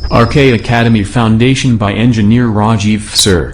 RK Academy Foundation by Engineer Rajiv Sir.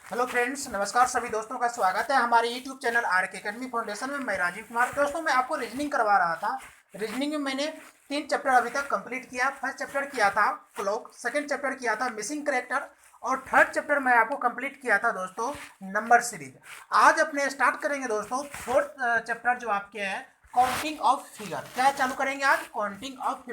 Hello friends, नमस्कार सभी दोस्तों का स्वागत है हमारे YouTube channel RK academy foundation में। मैं राजीव कुमार। दोस्तों, मैं आपको रीजनिंग करवा रहा था। रीजनिंग में मैंने 3 चैप्टर अभी तक कंप्लीट किया। फर्स्ट चैप्टर किया था क्लॉक, सेकंड चैप्टर किया था मिसिंग करेक्टर और थर्ड चैप्टर मैं आपको कंप्लीट किया था दोस्तों नंबर सीरीज। आज अपने स्टार्ट करेंगे दोस्तों फोर्थ चैप्टर जो आपके हैं काउंटिंग ऑफ फिगर। क्या चालू करेंगे आज? Counting of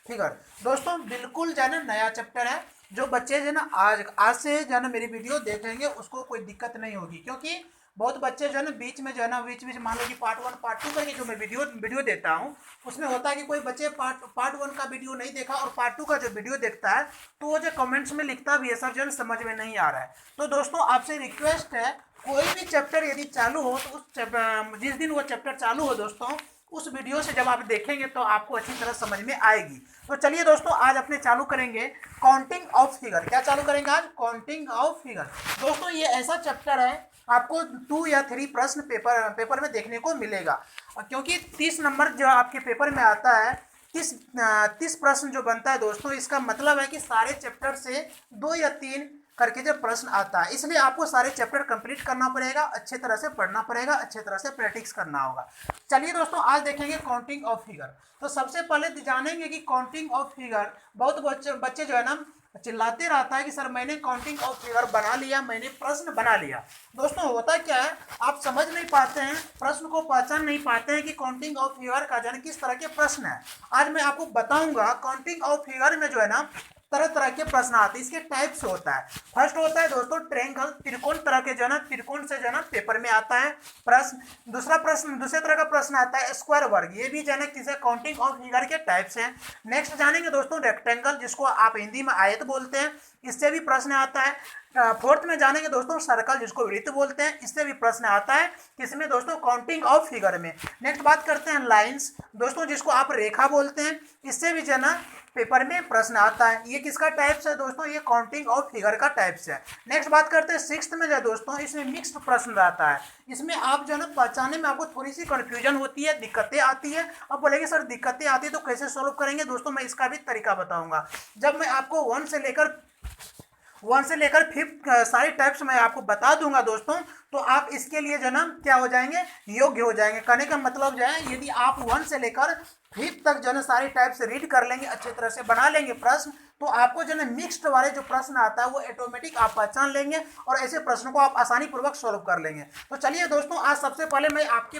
figure. दोस्तों बिल्कुल जो है ना नया चैप्टर है। जो बच्चे जो है ना आज से जो है ना मेरी वीडियो देखेंगे उसको कोई दिक्कत नहीं होगी, क्योंकि बहुत बच्चे जो है ना बीच में जो है ना बीच मान लो कि पार्ट 1 पार्ट 2 करके जो मैं वीडियो देता हूँ उसमें होता है कि कोई बच्चे पार्ट 1 का वीडियो नहीं देखा और पार्ट 2 का जो वीडियो देखता है तो वो जो कमेंट्स में लिखता भी है सर जो है समझ में नहीं आ रहा है। तो दोस्तों आपसे रिक्वेस्ट है, कोई भी चैप्टर यदि चालू हो तो जिस दिन वो चैप्टर चालू हो दोस्तों उस वीडियो से जब आप देखेंगे तो आपको अच्छी तरह समझ में आएगी। तो चलिए दोस्तों आज अपने चालू करेंगे काउंटिंग ऑफ फिगर। क्या चालू करेंगे आज? Counting of figure. दोस्तों ये ऐसा चैप्टर है आपको 2 या 3 प्रश्न पेपर में देखने को मिलेगा, क्योंकि 30 नंबर जो आपके पेपर में आता है 30 प्रश्न जो बनता है दोस्तों, इसका मतलब है कि सारे चैप्टर से 2 या 3 करके जब प्रश्न आता है, इसलिए आपको सारे चैप्टर कंप्लीट करना पड़ेगा, अच्छे तरह से पढ़ना पड़ेगा, अच्छे तरह से प्रैक्टिस करना होगा। चलिए दोस्तों आज देखेंगे काउंटिंग ऑफ फिगर। तो सबसे पहले जानेंगे कि काउंटिंग ऑफ फिगर, बहुत बच्चे जो है ना चिल्लाते रहता है कि सर मैंने काउंटिंग ऑफ फिगर बना लिया, मैंने प्रश्न बना लिया। दोस्तों होता क्या है, आप समझ नहीं पाते हैं, प्रश्न को पहचान नहीं पाते हैं कि काउंटिंग ऑफ फिगर का जाने किस तरह के प्रश्न है। आज मैं आपको बताऊंगा काउंटिंग ऑफ फिगर में जो है ना तरह तरह के प्रश्न आते हैं, इसके टाइप्स होता है। फर्स्ट होता है दोस्तों ट्रायंगल, त्रिकोण तरह के जो है ना त्रिकोण से जो है ना पेपर में आता है प्रश्न। दूसरे तरह का प्रश्न आता है स्क्वायर वर्ग, ये भी जो है ना किसी काउंटिंग ऑफ फिगर के टाइप्स हैं। नेक्स्ट जानेंगे दोस्तों रेक्टेंगल, जिसको आप हिंदी में आयत बोलते हैं, इससे भी प्रश्न आता है। फोर्थ में जानेंगे दोस्तों सर्कल, जिसको वृत्त बोलते हैं, इससे भी प्रश्न आता है किसमें दोस्तों? काउंटिंग ऑफ फिगर में। नेक्स्ट बात करते हैं लाइंस दोस्तों, जिसको आप रेखा बोलते हैं, इससे भी जो है ना पेपर में प्रश्न आता है। ये किसका टाइप्स है दोस्तों? ये काउंटिंग ऑफ फिगर का टाइप्स है। नेक्स्ट बात करते हैं सिक्स्थ में जो दोस्तों, इसमें मिक्स्ड प्रश्न रहता है। इसमें आप जो है ना पहचानने में आपको थोड़ी सी कंफ्यूजन होती है, दिक्कतें आती है। अब बोलेंगे सर दिक्कतें आती है तो कैसे सॉल्व करेंगे? दोस्तों मैं इसका भी तरीका बताऊंगा। जब मैं आपको 1 से लेकर 5 सारी टाइप्स मैं आपको बता दूंगा दोस्तों, तो आप इसके लिए जो ना क्या हो जाएंगे? योग्य हो जाएंगे। कहने का मतलब जो है, यदि आप 1 से लेकर 5 तक जो ना सारी टाइप्स रीड कर लेंगे, अच्छे तरह से बना लेंगे प्रश्न, तो आपको जो ना मिक्स्ड वाले जो प्रश्न आता है वो ऑटोमेटिक आप पहचान लेंगे और ऐसे प्रश्नों को आप आसानी पूर्वक सॉल्व कर लेंगे। तो चलिए दोस्तों आज सबसे पहले मैं आपके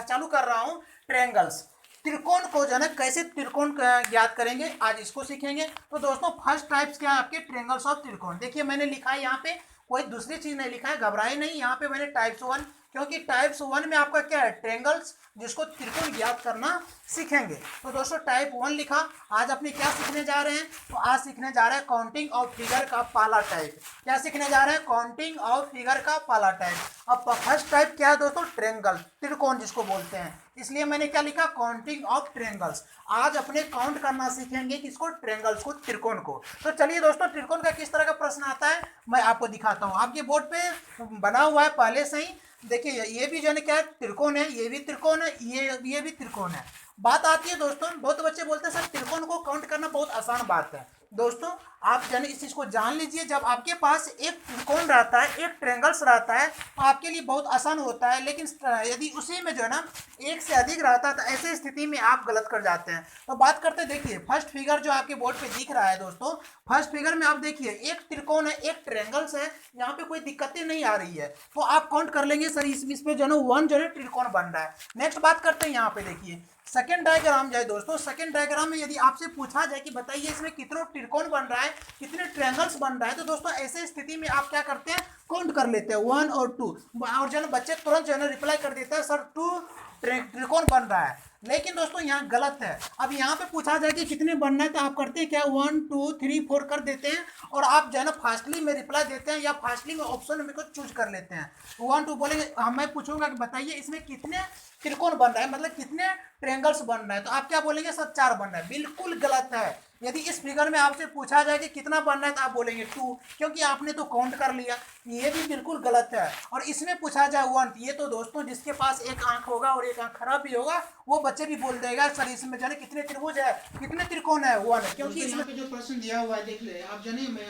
चालू कर रहा हूँ ट्रायंगल्स। त्रिकोण को जो है ना कैसे त्रिकोण ज्ञात करेंगे आज इसको सीखेंगे। तो दोस्तों फर्स्ट टाइप्स क्या है आपके? ट्रायंगल्स ऑफ त्रिकोण। देखिए मैंने लिखा है यहाँ पे, कोई दूसरी चीज नहीं लिखा है, घबराए नहीं। यहाँ पे मैंने टाइप्स 1, क्योंकि टाइप्स 1 में आपका क्या है? ट्रायंगल्स, जिसको त्रिकोण ज्ञात करना सीखेंगे। तो दोस्तों टाइप 1 लिखा। आज अपने क्या सीखने जा रहे हैं? तो आज सीखने जा रहे हैं काउंटिंग ऑफ फिगर का पहला टाइप। क्या सीखने जा रहे हैं? काउंटिंग ऑफ फिगर का पहला टाइप। अब फर्स्ट टाइप क्या है दोस्तों? ट्रायंगल, त्रिकोण जिसको बोलते हैं, इसलिए मैंने क्या लिखा? Counting of triangles. आज अपने काउंट करना सीखेंगे किसको? ट्रायंगल्स को, त्रिकोण को। तो चलिए दोस्तों त्रिकोण का किस तरह का प्रश्न आता है मैं आपको दिखाता हूँ। आपके बोर्ड पे बना हुआ है पहले से ही। देखिए ये भी जो है क्या है? त्रिकोण है, ये भी त्रिकोण है, ये भी त्रिकोण है। बात आती है दोस्तों, बहुत बच्चे बोलते हैं सर त्रिकोण को काउंट करना बहुत आसान बात है। दोस्तों आप जाने इस चीज को जान लीजिए, जब आपके पास एक त्रिकोण रहता है, एक ट्रायंगल्स रहता है, तो आपके लिए बहुत आसान होता है। लेकिन यदि उसी में जो है ना एक से अधिक रहता है तो ऐसी स्थिति में आप गलत कर जाते हैं। तो बात करते हैं, देखिए फर्स्ट फिगर जो आपके बोर्ड पे दिख रहा है दोस्तों, फर्स्ट फिगर में आप देखिए एक त्रिकोण है, एक ट्रायंगल्स है, यहाँ पे कोई दिक्कतें नहीं आ रही है, तो आप काउंट कर लेंगे सर इस पे जो है ना 1 जो है त्रिकोण बन रहा है। नेक्स्ट बात करते हैं, यहाँ पे देखिए सेकेंड डायग्राम जाए दोस्तों। सेकेंड डायग्राम में यदि आपसे पूछा जाए कि बताइए इसमें कितने त्रिकोण बन रहा है, कितने ट्रायंगल्स बन रहा है, तो दोस्तों ऐसे स्थिति में आप क्या करते हैं? काउंट कर लेते हैं 1 और 2, और जो है बच्चे तुरंत जो है रिप्लाई कर देते हैं सर 2 त्रिकोण बन रहा है। लेकिन दोस्तों यहाँ गलत है। अब यहाँ पे पूछा जाए कि कितने बनना है तो आप करते हैं क्या, 1 2 3 4 कर देते हैं और आप जो है ना फास्टली में रिप्लाई देते हैं या फास्टली में ऑप्शन में को चूज कर लेते हैं। 1 2 बोलेंगे, मैं पूछूंगा कि बताइए इसमें कितने त्रिकोण बन रहा है, मतलब कितने ट्रेंगल्स बन रहा है, तो आप क्या बोलेंगे सर 4 बन रहा है। बिल्कुल गलत है। यदि इस फिगर में आपसे पूछा जाए कि कितना बनना है तो आप बोलेंगे 2, क्योंकि आपने तो काउंट कर लिया। ये भी बिल्कुल गलत है। और इसमें पूछा जाए 1, ये तो दोस्तों जिसके पास एक आंख होगा और एक आंख खराब भी होगा वो बच्चे भी बोल देगा सर इसमें जाने कितने त्रिभुज है, कितने त्रिकोण है 1, क्योंकि इसमें जो प्रश्न दिया हुआ है देख ले आप जाने, मैं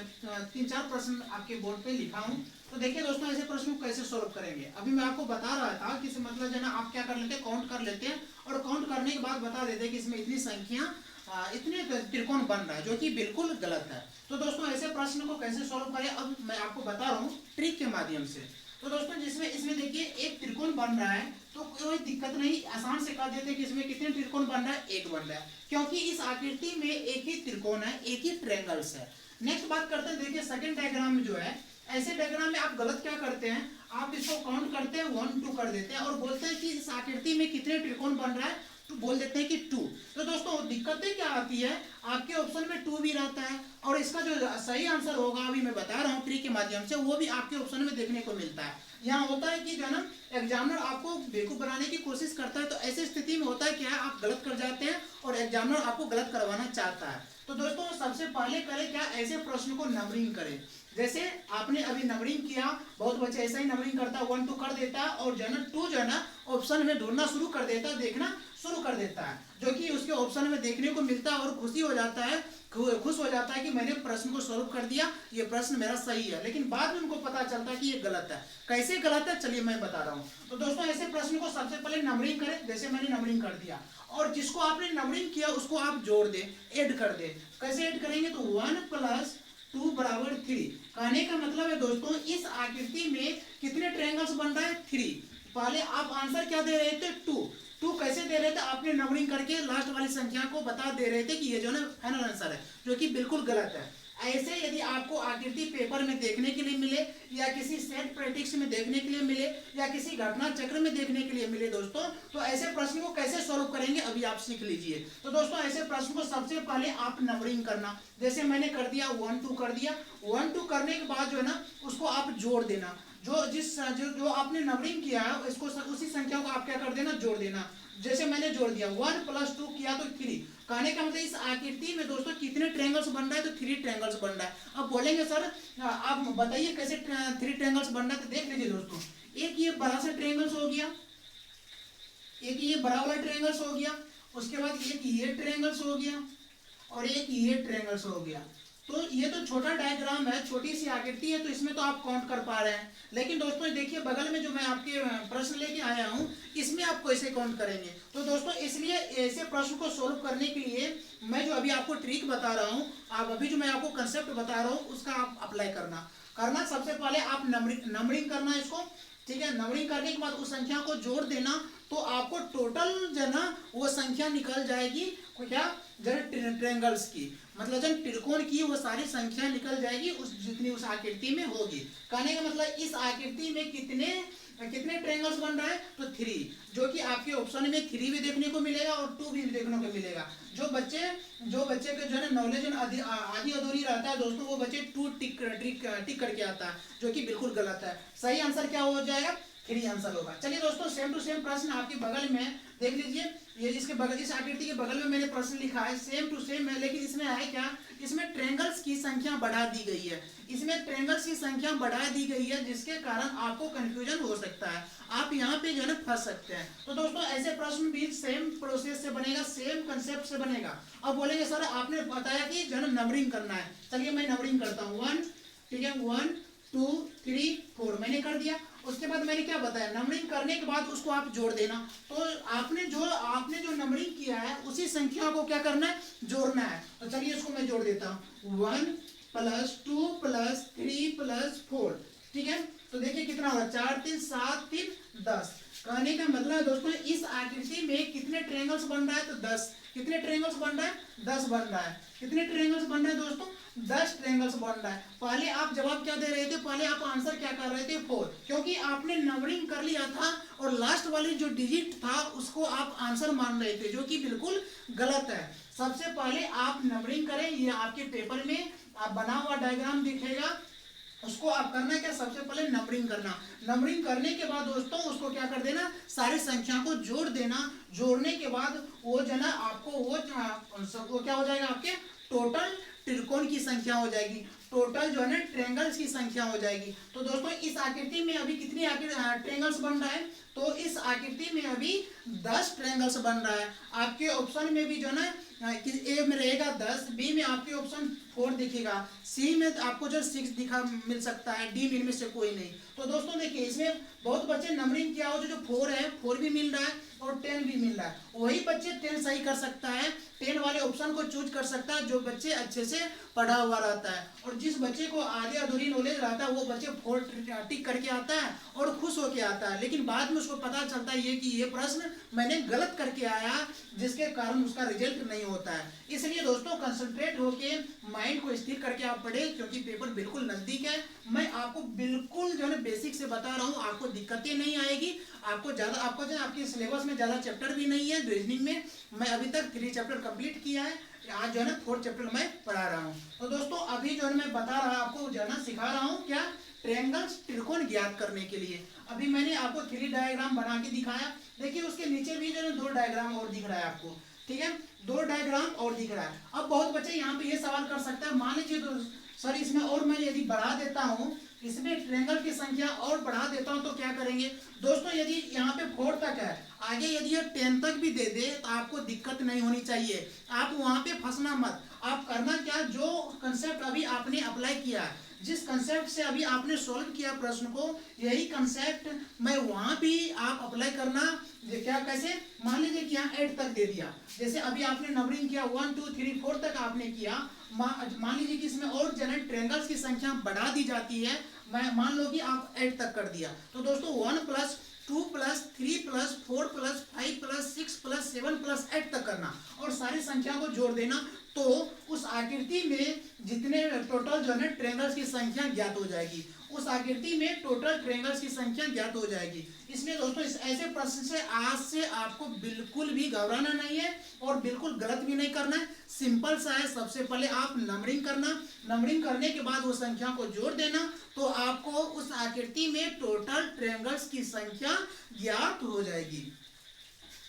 3-4 प्रश्न आपके बोर्ड पे लिखा हूँ। तो देखिए दोस्तों ऐसे प्रश्न को कैसे सोल्व करेंगे। अभी मैं आपको बता रहा था कि मतलब जो ना आप क्या कर लेते हैं, काउंट कर लेते हैं और काउंट करने के बाद बता देते हैं कि इसमें इतनी संख्या इतने त्रिकोण बन रहा है, जो कि बिल्कुल गलत है। तो दोस्तों ऐसे प्रश्न को कैसे सोल्व करें अब मैं आपको बता रहा हूँ ट्रिक के माध्यम से। तो दोस्तों जिसमें इसमें देखिए एक त्रिकोण बन रहा है तो कोई दिक्कत नहीं, आसान से कह देते हैं कि इसमें कितने त्रिकोण बन रहा है, एक बन रहा है, क्योंकि इस आकृति में एक ही त्रिकोण है, एक ही ट्रायंगल्स है। नेक्स्ट बात करते हैं, देखिए सेकंड डायग्राम में जो है, ऐसे डायग्राम में आप गलत क्या करते हैं, आप इसको काउंट करते हैं 1 2 कर देते हैं और बोलते हैं कि इस आकृति में कितने त्रिकोण बन रहा है तो बोल देते हैं कि 2। तो दोस्तों दिक्कतें क्या आती है, आपके ऑप्शन में 2 भी रहता है और इसका जो सही आंसर होगा अभी मैं बता रहा हूँ ट्रिक के माध्यम से, वो भी आपके ऑप्शन में देखने को मिलता है। यहाँ होता है कि जो है ना एग्जामिनर आपको बेवकूफ बनाने की कोशिश करता है, तो ऐसी स्थिति में होता है क्या, आप गलत कर जाते हैं और एग्जामिनर आपको गलत करवाना चाहता है। तो दोस्तों सबसे पहले करें क्या, ऐसे प्रश्न को नंबरिंग करें। जैसे आपने अभी नंबरिंग किया, बहुत बच्चे ऐसा ही नंबरिंग करता है, 1 2 कर देता है और जो है ना 2 जो है ना ऑप्शन में ढूंढना शुरू कर देता है, देखना शुरू कर देता है, जो कि उसके ऑप्शन में देखने को मिलता है और खुशी हो जाता है, खुश हो जाता है कि मैंने प्रश्न को सॉल्व कर दिया, ये प्रश्न मेरा सही है। लेकिन बाद में उनको पता चलता है कि ये गलत है। कैसे गलत है चलिए मैं बता रहा हूँ। तो दोस्तों ऐसे प्रश्न को सबसे पहले नंबरिंग करें, जैसे मैंने नंबरिंग कर दिया और जिसको आपने नंबरिंग किया उसको आप जोड़ दें, ऐड कर दें। कैसे ऐड करेंगे, तो 1 + 2 = 3। कहने का मतलब है दोस्तों इस आकृति में कितने ट्रायंगल्स बन रहा है, 3। पहले आप आंसर क्या दे रहे थे, 2 कैसे दे रहे थे, आपने नंबरिंग करके लास्ट वाली संख्या को बता दे रहे थे कि ये जो है फाइनल आंसर है, जो कि बिल्कुल गलत है। ऐसे यदि आपको आकृति पेपर में देखने के लिए मिले या किसी सेट प्रैक्टिस में देखने के लिए मिले या किसी घटना चक्र में देखने के लिए मिले दोस्तों, तो ऐसे प्रश्न को कैसे सॉल्व करेंगे अभी आप सीख लीजिए। तो दोस्तों ऐसे प्रश्न को सबसे पहले आप नंबरिंग करना, जैसे मैंने कर दिया 1 2 कर दिया, 1 2 करने के बाद जो है ना उसको आप जोड़ देना, जो आपने नंबरिंग किया है इसको उसी संख्या को आप क्या कर देना, जोड़ देना। जैसे मैंने जोड़ दिया 1 + 2 किया तो 3। कहने का मतलब इस आकृति में दोस्तों कितने ट्रायंगल्स बन रहा है, तो 3 ट्रायंगल्स बन रहा है। अब बोलेंगे सर आप बताइए कैसे 3 ट्रायंगल्स बन रहा है, तो देख लीजिए दोस्तों, एक ये बड़ा सा ट्रायंगल्स हो गया, एक ये बड़ा वाला ट्रायंगल्स हो गया, उसके बाद एक ये ट्रायंगल्स हो गया और एक ये ट्रायंगल्स हो गया। तो ये तो छोटा डायग्राम है, छोटी सी आकृति है, तो इसमें तो आप काउंट कर पा रहे हैं। लेकिन दोस्तों देखिए बगल में जो मैं आपके प्रश्न लेके आया हूँ इसमें आप कैसे काउंट करेंगे। तो दोस्तों इसलिए ऐसे प्रश्न को सोल्व करने के लिए मैं जो अभी आपको ट्रिक बता रहा हूँ, आप अभी जो मैं आपको कंसेप्ट बता रहा हूँ उसका आप अप्लाई करना सबसे पहले आप नंबरिंग करना इसको, ठीक है। नंबरिंग करने के बाद उस संख्या को जोड़ देना, तो आपको टोटल जो ना वो संख्या निकल जाएगी, क्या ट्रायंगल्स की, मतलब जब त्रिकोण की वो सारी संख्या निकल जाएगी उस जितनी उस आकृति में होगी। कहने का मतलब इस आकृति में कितने ट्रायंगल्स बन रहा है, तो 3, जो कि आपके ऑप्शन में 3 भी देखने को मिलेगा और 2 भी देखने को मिलेगा। जो बच्चे के जो है ना नॉलेज आधी अधूरी रहता है दोस्तों, वो बच्चे 2 टिक करके आता है, जो कि बिल्कुल गलत है। सही आंसर क्या हो जाएगा, 3 आंसर होगा। चलिए दोस्तों सेम टू सेम प्रश्न आपके बगल में देख लीजिए, ये इसके बगल, इस आकृति के बगल में मैंने प्रश्न लिखा है, सेम टू सेम है, लेकिन इसमें है क्या, इसमें ट्रायंगल्स की संख्या बढ़ा दी गई है, इसमें ट्रायंगल्स की संख्या बढ़ा दी गई है, जिसके कारण आपको कंफ्यूजन हो सकता है, आप यहाँ पे जो है ना फंस सकते हैं। तो दोस्तों ऐसे प्रश्न भी सेम प्रोसेस से बनेगा, सेम कंसेप्ट से बनेगा। अब बोलेंगे सर आपने बताया कि जो है ना नंबरिंग करना है, चलिए मैं नंबरिंग करता हूँ, 1, ठीक है, 1 2 3 4 मैंने कर दिया। उसके बाद मैंने क्या बताया, नंबरिंग करने के बाद उसको आप जोड़ देना। तो आपने जो नंबरिंग किया है उसी संख्या को क्या करना है, जोड़ना है। तो चलिए इसको मैं जोड़ देता हूँ, 1 + 2 + 3 + 4, ठीक है। तो देखिए कितना होगा, 4 3 7 3 10। कहने का मतलब है दोस्तों इस आकृति में कितने ट्रायंगल्स बन रहा है, तो 10। कितने ट्रायंगल्स बन रहा है? 10 बन रहा है। कितने ट्रायंगल्स बन रहे हैं दोस्तों? 10 ट्रायंगल्स बन रहा है। पहले आप जवाब क्या दे रहे थे? पहले आप आंसर क्या कर रहे थे? 4, क्योंकि आपने नंबरिंग कर लिया था और लास्ट वाली जो डिजिट था उसको आप आंसर मान रहे थे, जो कि बिल्कुल गलत है। सबसे पहले आप नंबरिंग करें। ये आपके पेपर में आप बना हुआ डायग्राम दिखेगा, उसको आप करना क्या? सबसे पहले नंबरिंग करना। नंबरिंग करने के बाद दोस्तों उसको क्या कर देना? सारी संख्या को जोड़ देना। जोड़ने के बाद वो जो ना आपको वो क्या हो जाएगा? आपके टोटल त्रिकोण की संख्या हो जाएगी, टोटल जो है ना ट्रायंगल्स की संख्या हो जाएगी। तो दोस्तों इस आकृति में अभी कितनी ट्रायंगल्स बन रहा है? तो इस आकृति में अभी 10 ट्रायंगल्स बन रहा है। आपके ऑप्शन में भी जो है ना ए में रहेगा 10, बी में आपके ऑप्शन 4 दिखेगा, सी में आपको जो 6 दिखा मिल सकता है, डी में इनमें से कोई नहीं। तो दोस्तों देखिए इसमें बहुत बच्चे नंबरिंग किया हो, जो 4 है 4 भी मिल रहा है और 10 भी मिल रहा है। वही बच्चे 10 सही कर सकता है, 10 वाले ऑप्शन को चूज कर सकता है जो बच्चे अच्छे से पढ़ा हुआ रहता है। और जिस बच्चे को आधी अधूरी नॉलेज रहता है वो बच्चे 4 टिक करके आता है और खुश होके आता है, लेकिन बाद में उसको पता चलता है कि ये प्रश्न मैंने गलत करके आया, जिसके कारण उसका रिजल्ट नहीं होता है। इसलिए दोस्तों कंसंट्रेट होके माइंड को स्थिर करके आप पढ़े, क्योंकि पेपर बिल्कुल नजदीक है। मैं आपको बिल्कुल जो है बेसिक से बता रहा हूँ, आपको दिक्कतें नहीं आएगी। आपको ज्यादा आपको जो आपके सिलेबस में ज्यादा चैप्टर भी नहीं है रीजनिंग में। मैं अभी तक 3 चैप्टर कंप्लीट किया है, आज जो है ना 4 चैप्टर मैं पढ़ा रहा हूँ। तो दोस्तों अभी जो है मैं बता रहा आपको जो है ना सिखा रहा हूँ क्या? ट्रायंगल्स त्रिकोण ज्ञात करने के लिए। अभी मैंने आपको 3 डायग्राम बना के दिखाया। देखिए उसके नीचे भी जो है 2 डायग्राम और दिख रहा है आपको, ठीक है? 2 डायग्राम और दिख रहा है। अब बहुत बच्चे यहाँ पे ये सवाल कर सकता है, मान लीजिए तो सर इसमें और मैं यदि बढ़ा देता हूँ, इसमें ट्रायंगल की संख्या और बढ़ा देता हूँ तो क्या करेंगे? दोस्तों यदि यहाँ पे 4 तक है, आगे यदि ये 10 तक भी दे दे तो आपको दिक्कत नहीं होनी चाहिए। आप वहाँ पे फंसना मत। आप करना क्या? जो कंसेप्ट अभी आपने अप्लाई किया है, जिस कंसेप्ट से अभी आपने सॉल्व किया प्रश्न को, यही कंसेप्ट मैं वहां भी आप अप्लाई करना। क्या कैसे? मान लीजिए कि यहाँ 8 तक दे दिया, जैसे अभी आपने नंबरिंग किया 1 2 3 4 तक आपने किया। मान लीजिए कि इसमें और जनरल ट्रायंगल्स की संख्या बढ़ा दी जाती है। मैं मान लो कि आप 8 तक कर दिया, तो दोस्तों 1 + 2 + 3 + 4 + 5 + 6 + 7 + 8 तक करना और सारी संख्या को जोड़ देना। तो उस आकृति में जितने टोटल जो है ट्रायंगल्स की संख्या ज्ञात हो जाएगी। उस आकृति में टोटल ट्रायंगल्स की संख्या ज्ञात हो जाएगी। इसलिए दोस्तों इस ऐसे प्रश्न से आज से आपको बिल्कुल भी घबराना नहीं है और बिल्कुल गलत भी नहीं करना है। सिंपल सा है। सबसे पहले आप नंबरिंग करना, नंबरिंग करने के बाद वो संख्या को जोड़ देना, तो आपको उस आकृति में टोटल ट्रायंगल्स की संख्या ज्ञात हो जाएगी।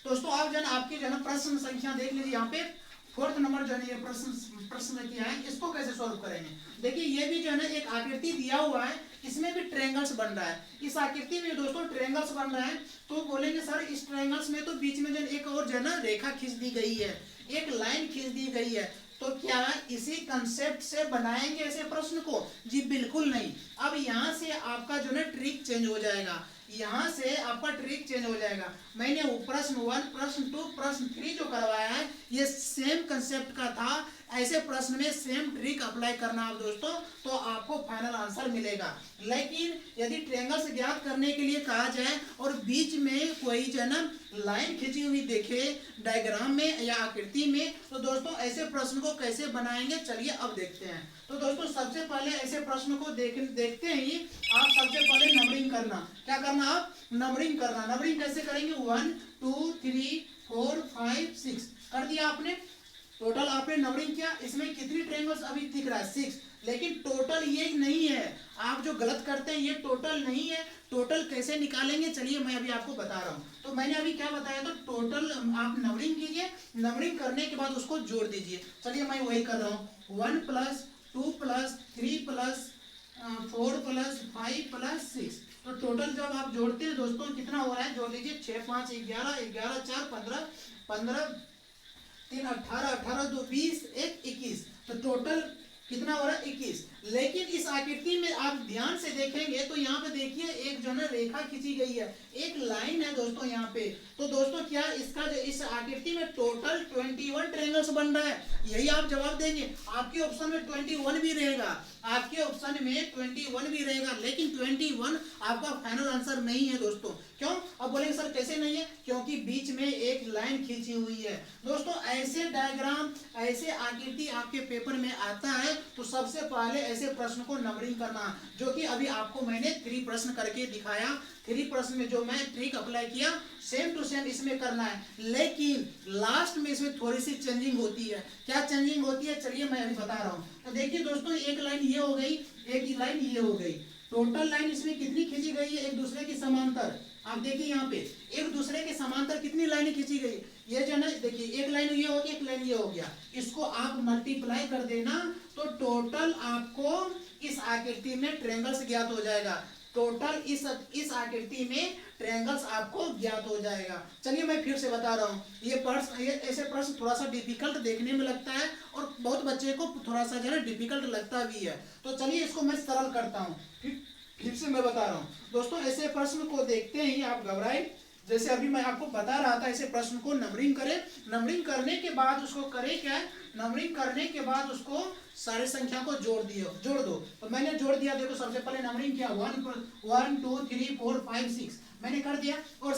दोस्तों आप जो है आपकी जो है प्रश्न संख्या देख लीजिए। यहाँ पे 4th नंबर जो है ये प्रश्न किया है, इसको कैसे सॉल्व करेंगे? देखिए ये भी जो है ना एक आकृति दिया हुआ है, इसमें भी ट्रायंगल्स बन रहा है। इस आकृति में दोस्तों ट्रायंगल्स बन रहा है, तो बोलेंगे सर इस ट्रायंगल्स में तो बीच में जो एक और जो है ना रेखा खींच दी गई है, एक लाइन खींच दी गई है, तो क्या इसी कंसेप्ट से बनाएंगे ऐसे प्रश्न को? जी बिल्कुल नहीं। अब यहाँ से आपका जो है ट्रिक चेंज हो जाएगा, यहाँ से आपका ट्रिक चेंज हो जाएगा। मैंने प्रश्न 1 प्रश्न 2 प्रश्न 3 जो करवाया है ये सेम कंसेप्ट का था। ऐसे प्रश्न में सेम ट्रिक अप्लाई करना आप दोस्तों, तो आपको फाइनल आंसर मिलेगा। लेकिन यदि ट्रायंगल्स ज्ञात करने के लिए कहा जाए और बीच में कोई जो है ना लाइन खींची हुई देखे डायग्राम में या आकृति में, तो दोस्तों ऐसे प्रश्न को कैसे बनाएंगे चलिए अब देखते हैं। तो दोस्तों सबसे पहले ऐसे प्रश्न को देखते ही आप सबसे पहले नंबरिंग करना। क्या करना? आप नंबरिंग करना। नंबरिंग कैसे करेंगे? 1 2 3 4 5 6 कर दिया आपने। टोटल आपने नंबरिंग किया। इसमें कितनी ट्रायंगल्स अभी दिख रहा है? 6, लेकिन टोटल ये नहीं है। आप जो गलत करते हैं ये टोटल नहीं है। टोटल कैसे निकालेंगे चलिए मैं अभी आपको बता रहा हूँ। तो मैंने अभी क्या बताया? तो टोटल आप नंबरिंग कीजिए, नंबरिंग करने के बाद उसको जोड़ दीजिए। चलिए मैं वही कर रहा हूँ। 1 + 2 + 3 + 4 + 5 + 6। तो टोटल जब आप जोड़ते हैं दोस्तों कितना हो रहा है? जोड़ लीजिए। 6 5 11 11 4 15 15 3 18 18 2 20 1 21। तो टोटल कितना हो रहा है? 21। लेकिन इस आकृति में आप ध्यान से देखेंगे तो यहाँ पे देखिए एक जो है रेखा खींची गई है, एक लाइन है दोस्तों यहाँ पे। तो दोस्तों क्या इसका जो इस आकृति में टोटल 21 ट्रायंगल्स बन रहा है, यही आप जवाब देंगे। आपके ऑप्शन में 21 भी रहेगा, आपके ऑप्शन में 21 भी रहेगा, लेकिन 21 आपका फाइनल आंसर नहीं है दोस्तों। क्यों? अब बोलेंगे सर कैसे नहीं है, क्योंकि बीच में एक लाइन खींची हुई है। दोस्तों ऐसे डायग्राम, ऐसे आकृति आपके पेपर में आता है तो सबसे पहले ऐसे प्रश्न को नंबरिंग करना, जो कि अभी आपको मैंने 3 प्रश्न करके दिखाया। 3 प्रश्न में जो मैं ट्रिक अप्लाई किया सेम टू सेम इसमें करना है, लेकिन लास्ट में इसमें थोड़ी सी चेंजिंग होती है। क्या चेंजिंग होती है चलिए मैं अभी बता रहा हूँ। तो देखिए दोस्तों एक लाइन ये हो गई, एक लाइन ये हो गई, टोटल लाइन इसमें कितनी खींची गई है एक दूसरे की समांतर। आप देखिए यहाँ पे एक दूसरे के समांतर कितनी लाइनें खींची गई, ये जो है देखिए एक लाइन ये हो गया, एक लाइन ये हो गया, इसको आप मल्टीप्लाई कर देना तो टोटल आपको इस आकृति में ट्रायंगल्स ज्ञात हो जाएगा। टोटल इस आकृति में ट्रायंगल्स आपको ज्ञात हो जाएगा। चलिए मैं फिर से बता रहा हूँ, ये ऐसे प्रश्न थोड़ा सा डिफिकल्ट देखने में लगता है और बहुत बच्चे को थोड़ा सा जो है डिफिकल्ट लगता भी है। तो चलिए इसको मैं सरल करता हूँ, फिर से मैं बता रहा हूँ दोस्तों। ऐसे प्रश्न को देखते ही आप घबराए, जैसे अभी मैं आपको बता रहा था, ऐसे प्रश्न को नंबरिंग करें, नंबरिंग करने के बाद उसको करें क्या है, नंबरिंग करने के बाद उसको सारी संख्या को जोड़ दो। तो मैंने जोड़ दिया, देखो सबसे पहले नंबरिंग किया 1 2 3 4 5 6 मैंने कर दिया, और